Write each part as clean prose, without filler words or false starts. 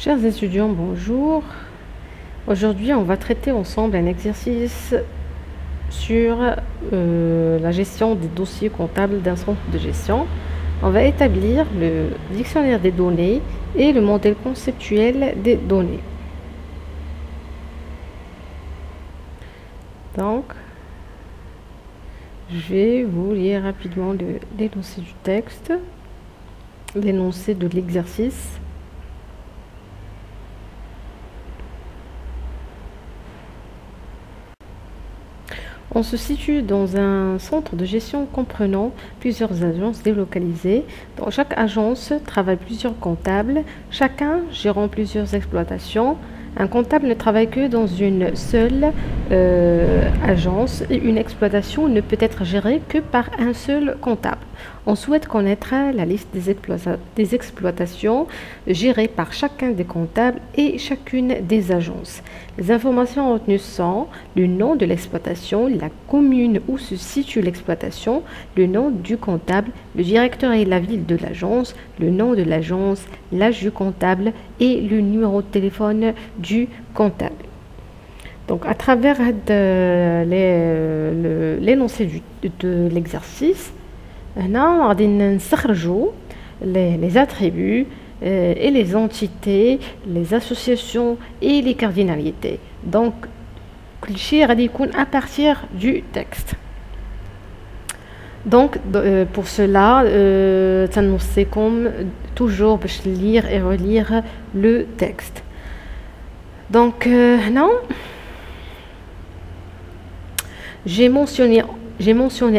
Chers étudiants, bonjour. Aujourd'hui, on va traiter ensemble un exercice sur la gestion des dossiers comptables d'un centre de gestion. On va établir le dictionnaire des données et le modèle conceptuel des données. Donc, je vais vous lire rapidement l'énoncé du texte, l'énoncé de l'exercice. On se situe dans un centre de gestion comprenant plusieurs agences délocalisées. Dans chaque agence travaillent plusieurs comptables, chacun gérant plusieurs exploitations. Un comptable ne travaille que dans une seule agence et une exploitation ne peut être gérée que par un seul comptable. On souhaite connaître la liste des exploitations gérées par chacun des comptables et chacune des agences. Les informations retenues sont le nom de l'exploitation, la commune où se situe l'exploitation, le nom du comptable, le directeur et la ville de l'agence, le nom de l'agence, l'âge du comptable et le numéro de téléphone du comptable. Donc, à travers l'énoncé de l'exercice, on a les attributs et les entités, les associations et les cardinalités. Donc, à partir du texte. Donc, pour cela, c'est comme toujours lire et relire le texte. Donc, non, j'ai mentionné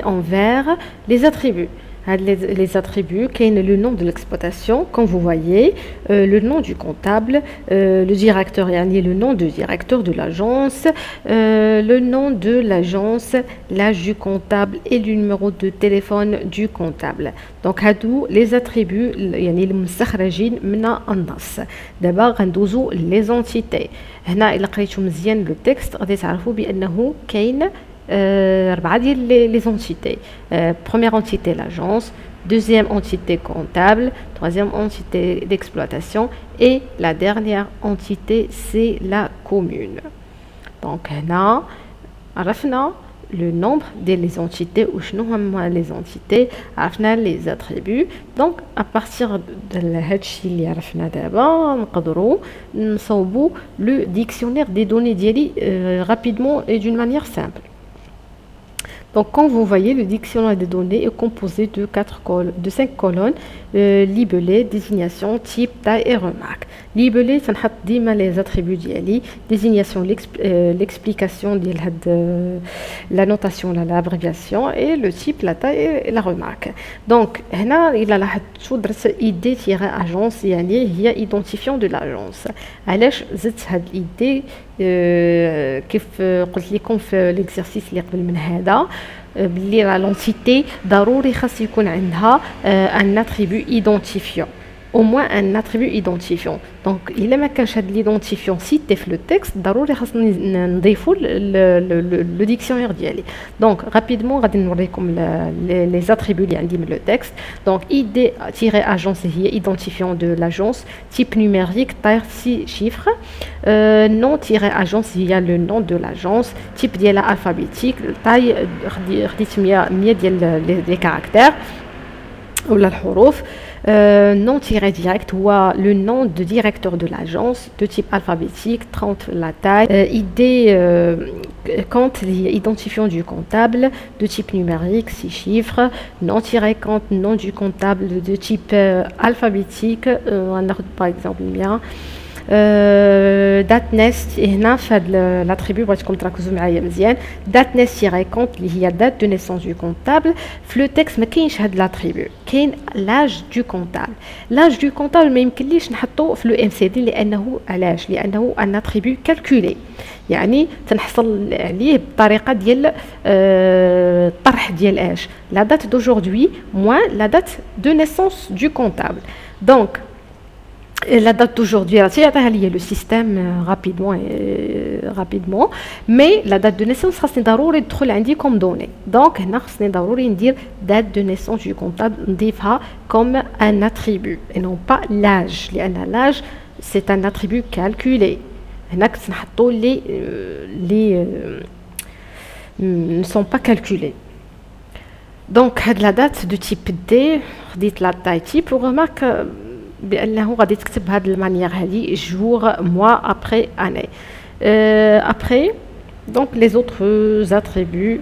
en vert les attributs. Les attributs, qui est le nom de l'exploitation, comme vous voyez, le nom du comptable, le directeur, le nom du directeur de l'agence, le nom de l'agence, l'âge du comptable et le numéro de téléphone du comptable. Donc, les attributs, d'abord, les entités. هنا إلا قريتو مزيان le texte غادي تعرفوا بأنه كاين les entités. Première entité, l'agence. Deuxième entité, comptable. Troisième entité, d'exploitation. Et la dernière entité, c'est la commune. Donc, là, عرفنا le nombre des entités ou les entités, les attributs. Donc, à partir de le dictionnaire des données rapidement et d'une manière simple. Donc, comme vous voyez, le dictionnaire des données est composé de 5 colonnes, libellé, désignation, type, taille et remarque. Libellé, ça n'a les attributs d'IALI, désignation, l'explication de la notation, l'abréviation, et le type, la taille et la remarque. Donc, il a la ID-agence, il y a identifiant de l'agence. Alors, cette idée, كيف قلت لكم في l'exercice اللي قبل من هذا بلي l'entité ضروري خاص يكون عندها un attribut identifiant, au moins un attribut identifiant. Donc, il ما كانش هاد l'identifiant cité في le texte ضروري خاصنا نضيفوا le dictionnaire ديالي. Donc, rapidement غادي نوريكم les attributs اللي عندي من le texte. Donc, ID-agence هي identifiant de l'agence, type numérique, taille 6 chiffres. Nom-agence هي le nom de l'agence, type ديالها alphabétique, taille خديت 100 ديال les caractères ولا الحروف. Nom-direct ou le nom de directeur de l'agence de type alphabétique, 30 la taille, compte identifiant du comptable de type numérique, 6 chiffres, nom-compte, nom du comptable de type alphabétique, par exemple bien. date nest هنا في هذا l'attribut بغيتكم تركزوا معايا مزيان. date nest compte اللي هي date de naissance du comptable. في le texte ما كاينش هذا l'attribut, كاين l'âge du comptable. l'âge du comptable ما يمكنليش نحطو في le MCD لانه علاش؟ لانه un attribut calculé, يعني تنحصل عليه بطريقه ديال الطرح ديال اش la date d'aujourd'hui moins la date de naissance du comptable. Donc la date d'aujourd'hui, le système rapidement, mais la date de naissance, c'est comme donnée. Donc, c'est date de naissance du comptable comme un attribut et non pas l'âge. L'âge, c'est un attribut calculé. Les ne sont pas calculés. Donc la date de type D, dites la taille type, on remarque بأنه غادي تكتب بهذه المانيير هذه jour, mois, après, année. Après, donc les autres attributs.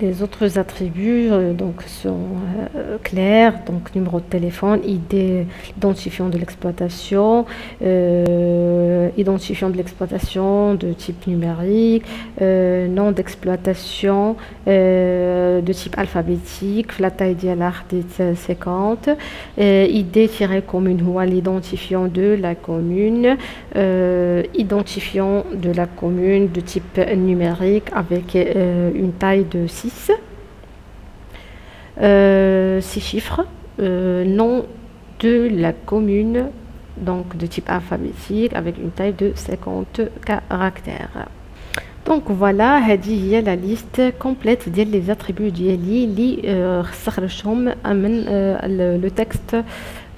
Les autres attributs donc sont clairs, donc numéro de téléphone, identifiant de l'exploitation, identifiant de l'exploitation de type numérique, nom d'exploitation de type alphabétique, la taille ديال 50, ID-commune ou l'identifiant de la commune, identifiant de la commune de type numérique avec une taille de 6 chiffres, nom de la commune donc de type alphabétique avec une taille de 50 caractères. Donc voilà, هذه هي la liste complète ديال les attributs ديالي اللي خصخرجهم من le texte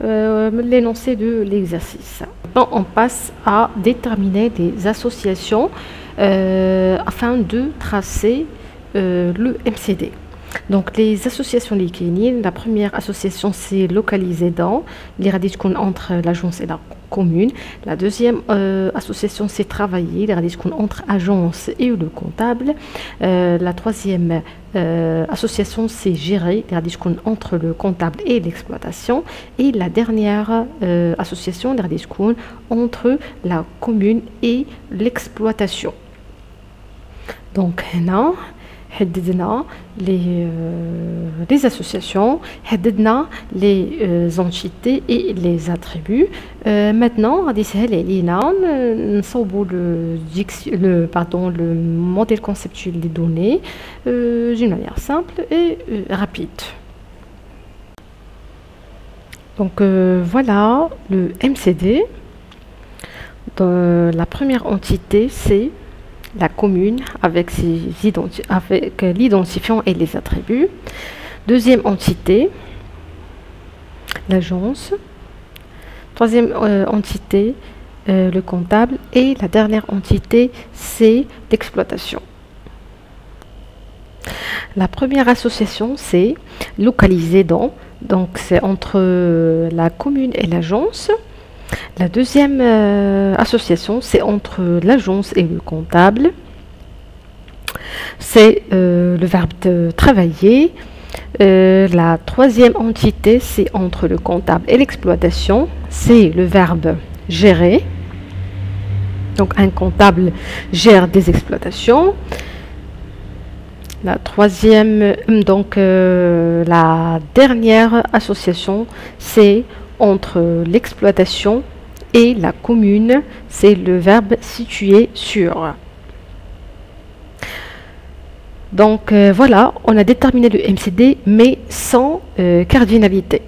l'énoncé de l'exercice. On passe à déterminer des associations afin de tracer le MCD. Donc les associations liquidines, la première association c'est localisée dans les radis entre l'agence et la commune. La deuxième association c'est travailler, les radis entre agence et le comptable. La troisième association c'est gérer, les radis entre le comptable et l'exploitation. Et la dernière association, les radis entre la commune et l'exploitation. Donc là, حددنا les associations, حددنا les entités et les attributs. Maintenant, غادي يسهل علينا نصوبوا le modèle conceptuel des données d'une manière simple et rapide. Donc voilà le MCD. La première entité c'est la commune avec l'identifiant et les attributs. Deuxième entité, l'agence. Troisième entité, le comptable. Et la dernière entité, c'est l'exploitation. La première association, c'est localisée dans, donc c'est entre la commune et l'agence. La deuxième association, c'est entre l'agence et le comptable. C'est le verbe de travailler. La troisième entité, c'est entre le comptable et l'exploitation. C'est le verbe gérer. Donc un comptable gère des exploitations. La troisième, donc la dernière association, c'est entre l'exploitation et la commune, c'est le verbe situé sur. Donc voilà, on a déterminé le MCD, mais sans cardinalité.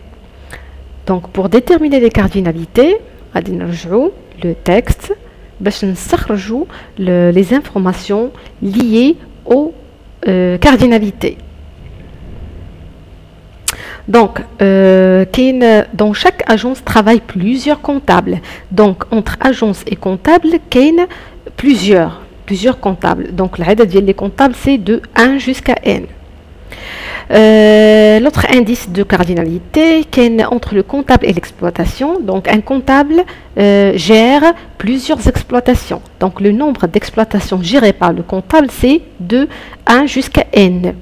Donc pour déterminer les cardinalités, le texte, les informations liées aux cardinalités. Donc, dans chaque agence travaillent plusieurs comptables. Donc, entre agence et comptable, il y a plusieurs comptables. Donc, les comptables, c'est de 1 jusqu'à n. L'autre indice de cardinalité, entre le comptable et l'exploitation. Donc, un comptable gère plusieurs exploitations. Donc, le nombre d'exploitations gérées par le comptable, c'est de 1 jusqu'à n.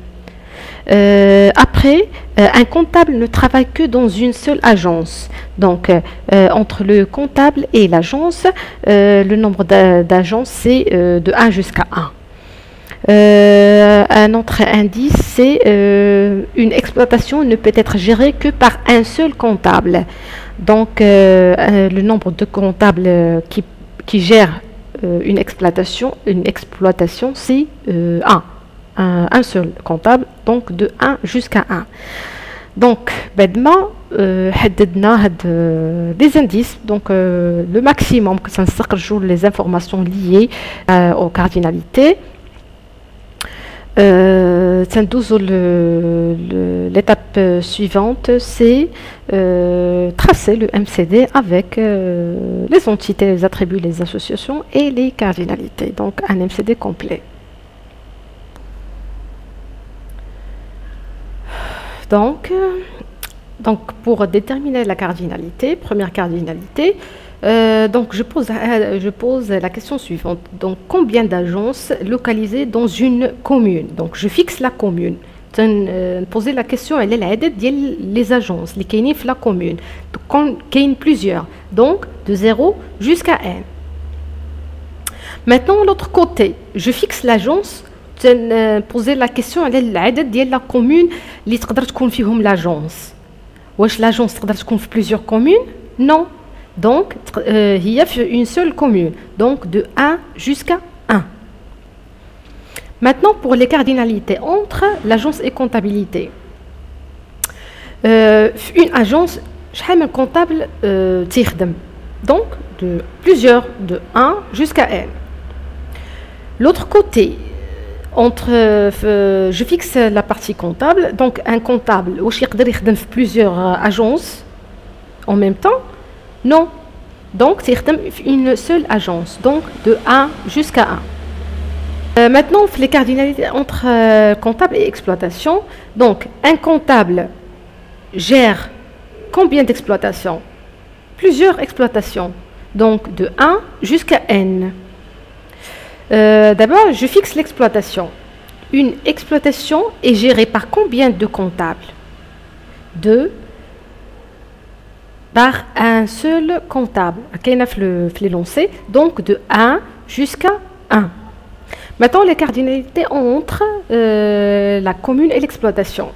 Après, un comptable ne travaille que dans une seule agence. Donc, entre le comptable et l'agence, le nombre d'agences, c'est de 1 jusqu'à 1. Un autre indice, c'est une exploitation ne peut être gérée que par un seul comptable. Donc, le nombre de comptables qui gèrent une exploitation, c'est 1. Un seul comptable, donc de 1 jusqu'à 1. Donc, des indices, donc le maximum que ça les informations liées aux cardinalités. L'étape suivante, c'est tracer le MCD avec les entités, les attributs, les associations et les cardinalités. Donc un MCD complet. Donc pour déterminer la cardinalité, première cardinalité, donc je pose la question suivante. Donc combien d'agences localisées dans une commune? Donc je fixe la commune. Poser la question, elle est l'adad les agences, les kayni la commune. Donc il y a plusieurs. Donc de 0 jusqu'à n. Maintenant l'autre côté, je fixe l'agence. Poser la question, elle est l'adad de la commune اللي تقدر تكون فيهم l'agence. واش l'agence تقدر تكون في plusieurs communes? Non. Donc, il y a une seule commune, donc de 1 jusqu'à 1. Maintenant, pour les cardinalités entre l'agence et comptabilité. Une agence, شحال comptable تخدم. Donc, de plusieurs, de 1 jusqu'à n. L'autre côté, je fixe la partie comptable, donc un comptable, واش يقدر يخدم في plusieurs agences en même temps? Non. Donc, c'est une seule agence, donc de 1 jusqu'à 1. Maintenant, les cardinalités entre comptable et exploitation. Donc, un comptable gère combien d'exploitations? Plusieurs exploitations, donc de 1 jusqu'à n. D'abord, je fixe l'exploitation. Une exploitation est gérée par combien de comptables? Deux. Par un seul comptable, donc de 1 jusqu'à 1. Maintenant, les cardinalités entre la commune et l'exploitation.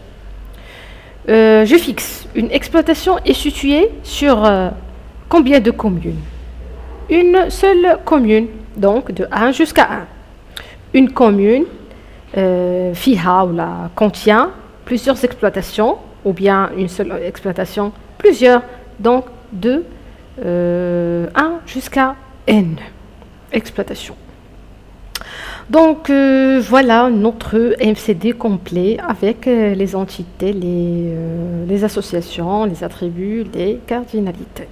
Je fixe, une exploitation est située sur combien de communes? Une seule commune, donc de 1 jusqu'à 1. Une commune, FIHA, ou la contient plusieurs exploitations, ou bien une seule exploitation, plusieurs. Donc de 1 jusqu'à n exploitation. Donc voilà notre MCD complet avec les entités, les associations, les attributs, les cardinalités.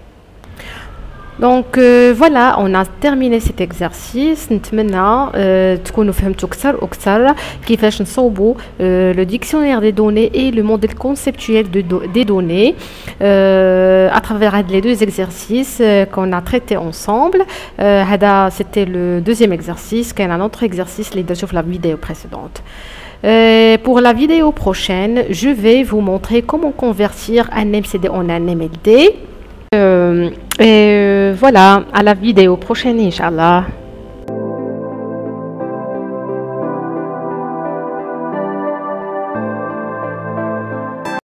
Donc voilà, on a terminé cet exercice. نتمنى تكونوا فهمتوا أكثر وأكثر كيفاش نصوبوا le dictionnaire des données et le modèle conceptuel des données à travers les deux exercices qu'on a traités ensemble. C'était le deuxième exercice, qu'il y a un autre exercice qui est sur la vidéo précédente. Pour la vidéo prochaine, je vais vous montrer comment convertir un MCD en un MLD. Et voilà, à la vidéo prochaine, Inch'Allah.